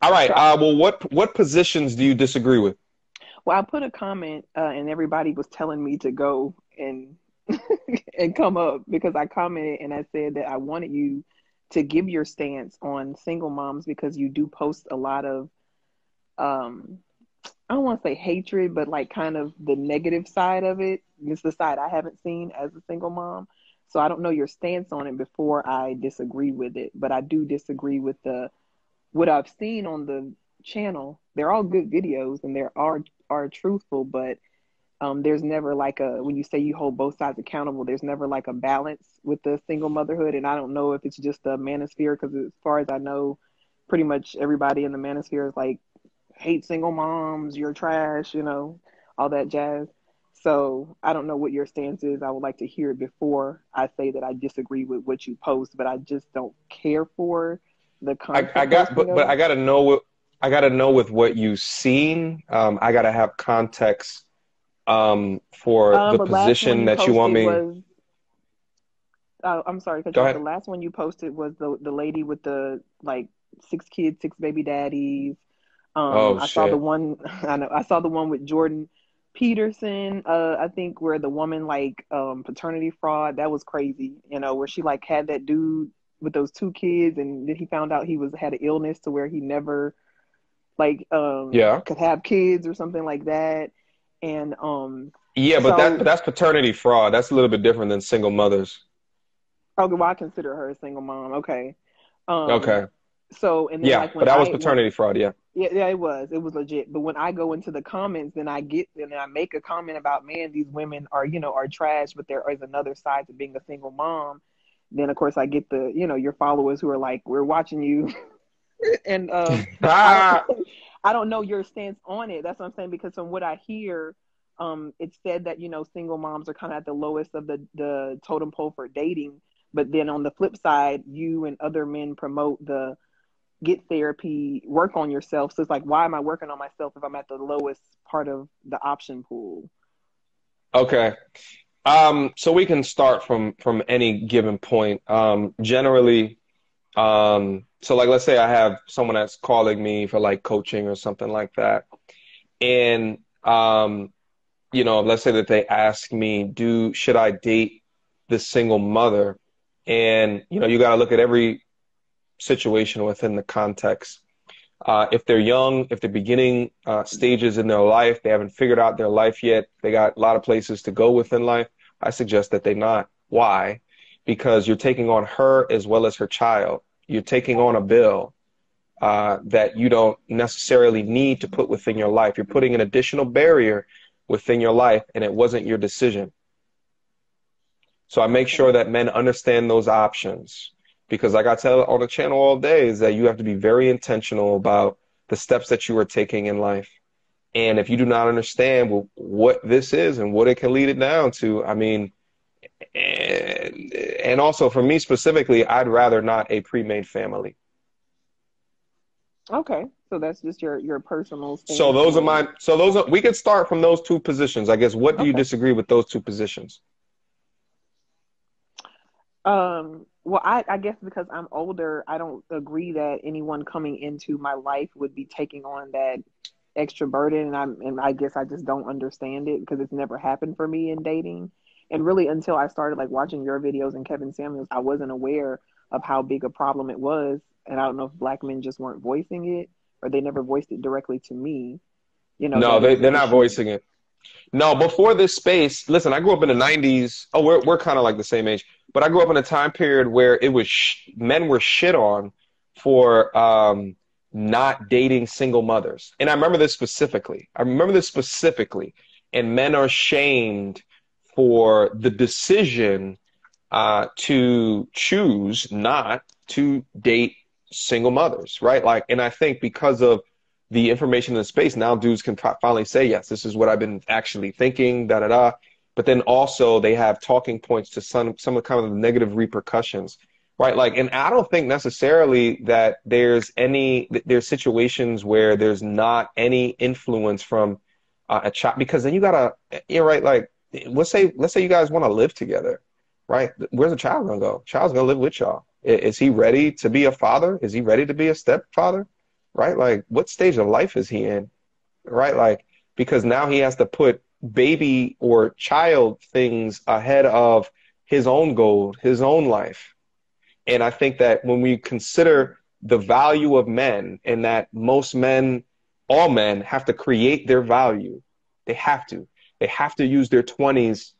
All right. So, Well, what positions do you disagree with? well, I put a comment, and everybody was telling me to go and and come up because I commented and I said that I wanted you to give your stance on single moms because you do post a lot of um I don't want to say hatred, but like kind of the negative side of it. It's the side I haven't seen as a single mom. So I don't know your stance on it before I disagree with it. But I do disagree with the what I've seen on the channel. They're all good videos and are truthful, but there's never like a when you say you hold both sides accountable, there's never like a balance with the single motherhood. And I don't know if it's just the manosphere because as far as I know, pretty much everybody in the manosphere is like hate single moms, you're trash, all that jazz. So I don't know what your stance is. I would like to hear it before I say that I disagree with what you post, but I just don't care for the I constant got, posting of but it. I gotta know what I gotta know with what you've seen. I gotta have context for the The last one position you that you want posted me. was, I'm sorry, cut Go you off. The ahead. last one you posted was the lady with the like six kids, six baby daddies. Oh I saw the shit. one. I know I saw the one with Jordan Peterson. I think where the woman like paternity fraud. That was crazy. Where she like had that dude with those two kids, and then he found out he was had an illness to where he never like Yeah. could have kids or something like that. And Yeah, but so that's paternity fraud. That's a little bit different than single mothers. okay, well I consider her a single mom. Okay. Um, Okay. so and then Yeah, like but when that was I when paternity fraud. Yeah. yeah, it was legit. But when I go into the comments, then I make a comment about, man, these women are trash, but there is another side to being a single mom. Then of course I get your followers who are like, we're watching you, and I don't Ah. I don't know your stance on it. That's what I'm saying because from what I hear, it said that single moms are kind of at the lowest of the totem pole for dating. But then on the flip side, you and other men promote the get therapy, work on yourself. So it's like, why am I working on myself if I'm at the lowest part of the option pool? Okay. So we can start from any given point. Generally, so like let's say I have someone that's calling me for like coaching or something like that. And let's say that they ask me, should I date this single mother? And you got to look at every situation within the context. If they're young, if they're beginning stages in their life, they haven't figured out their life yet, they got a lot of places to go within life, I suggest that they not. Why? Because you're taking on her as well as her child. You're taking on a bill that you don't necessarily need to put within your life. You're putting an additional barrier within your life, and it wasn't your decision. So I make sure Okay. that men understand those options because, like I tell on the channel all day, is that you have to be very intentional about the steps that you are taking in life. And if you do not understand what this is and what it can lead it down to, I mean, and also for me specifically, I'd rather not a pre-made family. Okay. So that's just your personal So stance those are on. my, so those are, we could start from those two positions. I guess, what do you Okay. disagree with those two positions? Well, I guess because I'm older, I don't agree that anyone coming into my life would be taking on that extra burden, and I guess I just don't understand it because it's never happened for me in dating. And really, until I started like watching your videos and Kevin Samuels, I wasn't aware of how big a problem it was. And I don't know if black men just weren't voicing it or they never voiced it directly to me, No, that it was they're an not issue. voicing it. No, before this space, listen, I grew up in the 90s. Oh, we're kind of like the same age, but I grew up in a time period where it was men were shit on for not dating single mothers. And I remember this specifically. I remember this specifically. And men are shamed for the decision to choose not to date single mothers, right? Like, and I think because of the information in the space, now dudes can finally say, yes, this is what I've been actually thinking, da da da. But then also they have talking points to some of kind of the negative repercussions, right? Like, and I don't think necessarily that there's situations where there's not any influence from a child, because then you gotta, you're right. Like, let's say you guys want to live together, right? Where's the child gonna go? Child's gonna live with y'all. Is he ready to be a father? Is he ready to be a stepfather? right? Like, what stage of life is he in, right? Like, because now he has to put baby or child things ahead of his own goal, his own life. And I think that when we consider the value of men and that most men, all men, have to create their value, they have to. They have to use their 20s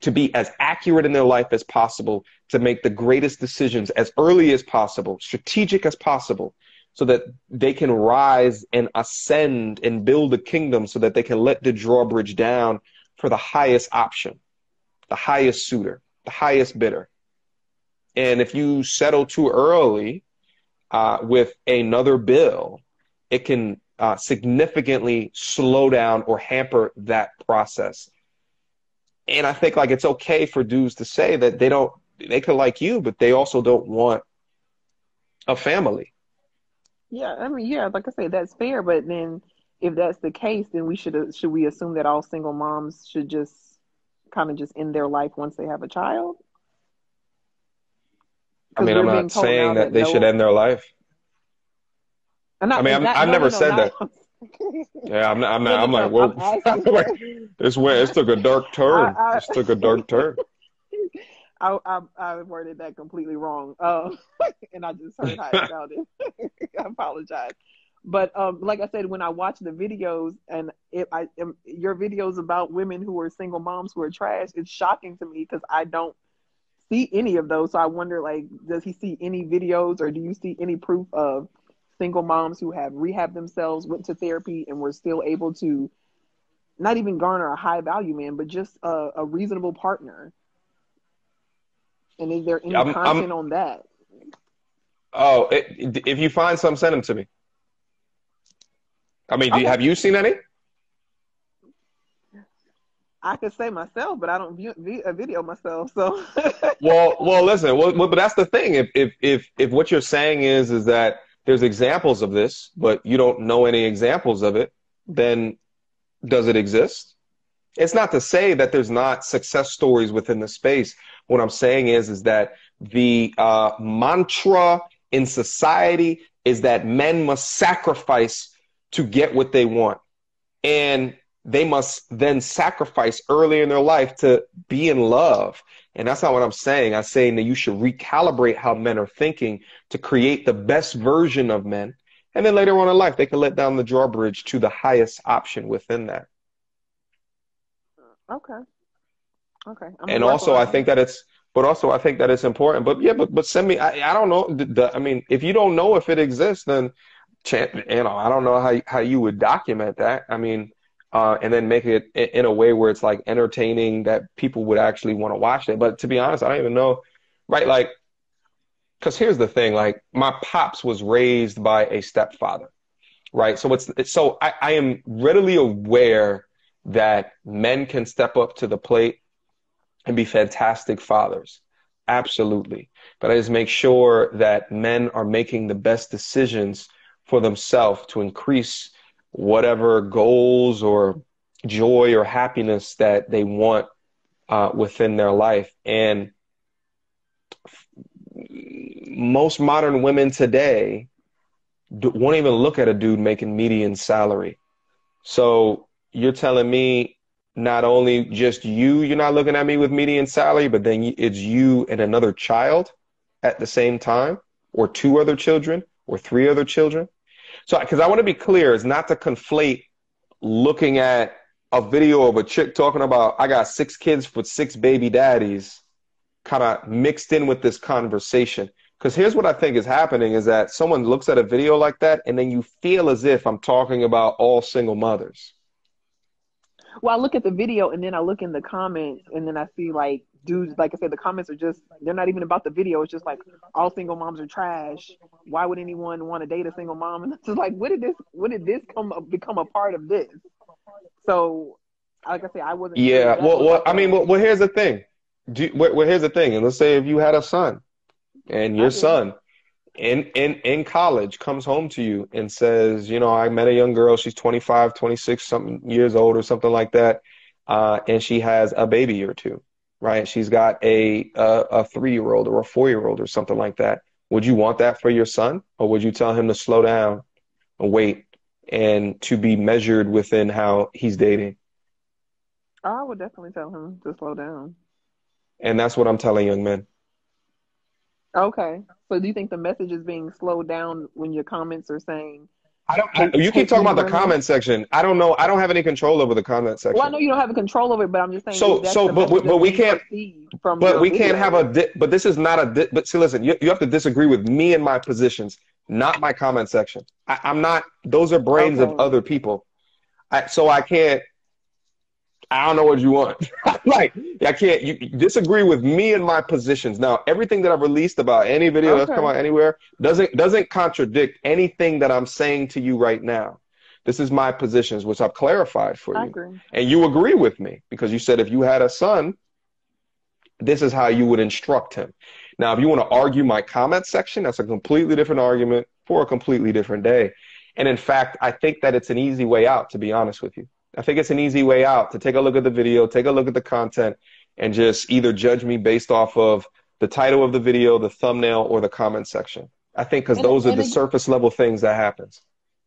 to be as accurate in their life as possible, to make the greatest decisions as early as possible, strategic as possible, so that they can rise and ascend and build a kingdom so that they can let the drawbridge down for the highest option, the highest suitor, the highest bidder. And if you settle too early with another bill, it can significantly slow down or hamper that process. And I think like it's okay for dudes to say that they could like you, but they also don't want a family. Yeah, I mean, yeah, like I say, that's fair. But then, if that's the case, then should we assume that all single moms should just kind of just end their life once they have a child? I Because mean, I'm we're being not told saying now that that they should no, end their life. I mean, I've no, no, never no, said not. that. Yeah, I'm No, not, no, I'm like, no. I'm whoa, asking. this took a dark turn. I, This took a dark turn. I worded that completely wrong. And I just heard how it sounded. I apologize. But like I said, when I watch the videos and your videos about women who are single moms who are trash, it's shocking to me because I don't see any of those. So I wonder, like, does he see any videos or do you see any proof of single moms who have rehabbed themselves, went to therapy, and were still able to not even garner a high value man, but just a reasonable partner? And is there any I'm content on that? if you find some, send them to me. I mean, Okay. have you seen any? I could say myself, but I don't view a video myself. So, Listen. But that's the thing. If what you're saying is that there's examples of this, but you don't know any examples of it, then does it exist? It's not to say that there's not success stories within the space. What I'm saying is that the mantra in society is that men must sacrifice to get what they want. And they must then sacrifice early in their life to be in love. And that's not what I'm saying. I'm saying that you should recalibrate how men are thinking to create the best version of men. And then later on in life, they can let down the drawbridge to the highest option within that. okay. Okay. I'm gonna And work also, on I it. think that it's important. But yeah, but send me. I don't know. I mean, if you don't know if it exists, then I don't know how you would document that. I mean, and then make it in a way where it's like entertaining that people would actually want to watch it. But to be honest, I don't even know, right? Like, because here's the thing: like, my pops was raised by a stepfather, right? So I am readily aware that men can step up to the plate and be fantastic fathers. Absolutely. But I just make sure that men are making the best decisions for themselves to increase whatever goals or joy or happiness that they want within their life. And most modern women today won't even look at a dude making median salary. So you're telling me not only just you're not looking at me with median salary, but then it's you and another child at the same time, or two other children, or three other children. So, because I want to be clear, it's not to conflate looking at a video of a chick talking about, I got 6 kids with 6 baby daddies, kind of mixed in with this conversation. Because here's what I think is happening is that someone looks at a video like that, and then you feel as if I'm talking about all single mothers. Well, I look at the video and then I look in the comments and then I see like dudes, like I said, the comments are just, they're not even about the video. It's just like all single moms are trash. Why would anyone want to date a single mom? And it's just like, when did this become a part of this? So, like I said, I wasn't sure if Yeah, that was like I mean, a, here's the thing. Here's the thing. And let's say if you had a son and I your do. son in college comes home to you and says, I met a young girl, she's 25, 26 something years old or something like that, and she has a baby or two, right? She's got a 3-year-old or a 4-year-old or something like that. Would you want that for your son, or would you tell him to slow down and wait and to be measured within how he's dating? I would definitely tell him to slow down. And that's what I'm telling young men. Okay. So do you think the message is being slowed down when your comments are saying, You keep take talking these about the women? comment section. I don't know. I don't have any control over the comment Well, I section. know you don't have a control over it, but I'm just saying, is So, that so, the message but that's we being can't. perceived from But your we can't have videos? but this is not but see, listen, you have to disagree with me and my positions, not my comment section. I'm not, those are brains of Okay. other people. So I can't, I don't know what you want. Like, I can't, you disagree with me and my positions. Now, everything that I've released about any video that's come Okay. out anywhere doesn't contradict anything that I'm saying to you right now. This is my positions, which I've clarified for I you. agree. And you agree with me because you said if you had a son, this is how you would instruct him. Now, if you want to argue my comment section, that's a completely different argument for a completely different day. And in fact, I think that it's an easy way out, to be honest with you. I think it's an easy way out to take a look at the video, take a look at the content, and just either judge me based off of the title of the video, the thumbnail, or the comment section. I think because And those are and the ag- surface level things that happens.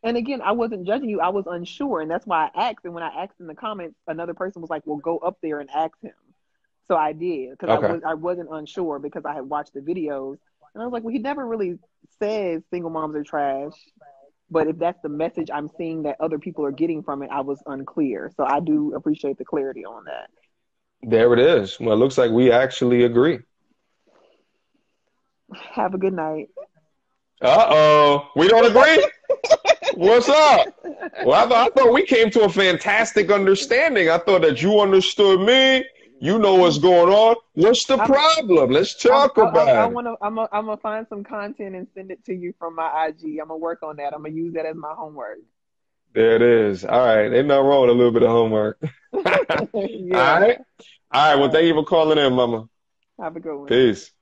and again, I wasn't judging you. I was unsure, and that's why I asked. And when I asked in the comments, another person was like, "Well, go up there and ask him." So I did because Okay. I wasn't unsure because I had watched the videos, and I was like, "Well, he never really says single moms are trash." But if that's the message I'm seeing that other people are getting from it, I was unclear. So I do appreciate the clarity on that. There it is. Well, it looks like we actually agree. Have a good night. Uh-oh. We don't agree? What's up? Well, I thought we came to a fantastic understanding. I thought that you understood me. You know what's going on. What's the I'm problem? Let's I'm talk I about it. want to I'm gonna find some content and send it to you from my IG. I'm gonna work on that. I'm gonna use that as my homework. There it is. All right. Ain't nothing wrong with a little bit of homework. All Yeah. right. All right. All Well, thank right. you for calling in, Mama. Have a good one. Peace.